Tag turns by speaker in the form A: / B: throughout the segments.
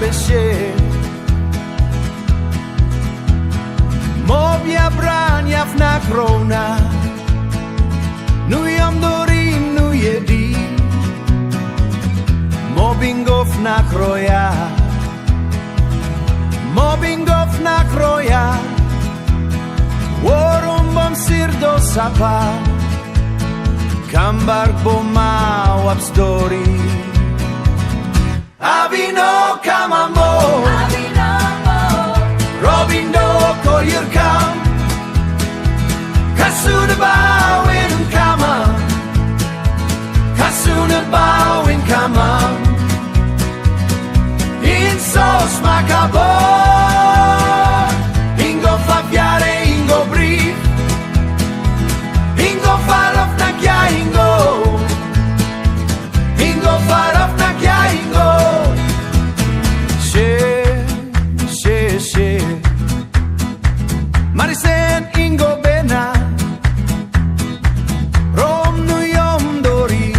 A: beshe Mobia brania fna krona Nu jam dorim nu jedi Mobbingof na kroja Mobbingof na kroja Worum bom sirdo sapa Kambar boma wapstori Avino kamamo Robindo kolyurkam Kasuna bawin kama Kasuna bawin kama Insos makabo Ingo fafiare ingo brief Ingo farof na kya ingo Ingo farof na kya ingo She Marisen ingo bena Rom nu yom dori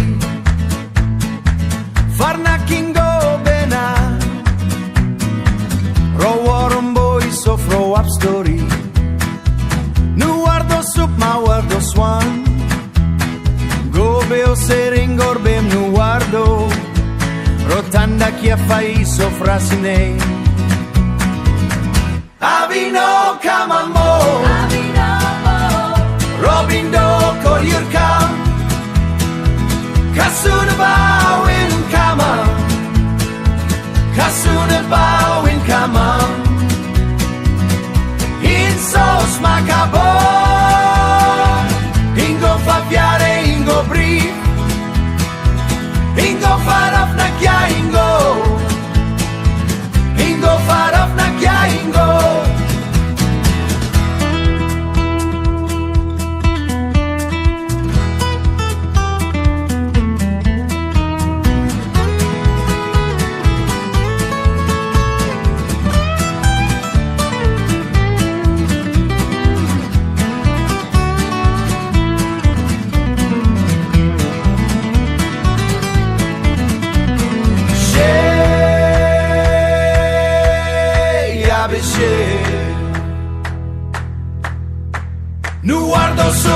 A: Farna kingo bena Ro warum boy so fro up story Nu guardo sup ma guardo swan Go beo sering gorbem nu guardo Rotanda chi affai so frasinei Avino kamamo Robindo kolyurkam Kasuna bawin kama Kasuna bawin kama Insos makabo Ingo fafiare ingo brief Ingo farof na kya ingo Ingo farof na kya ingo Nu guardo su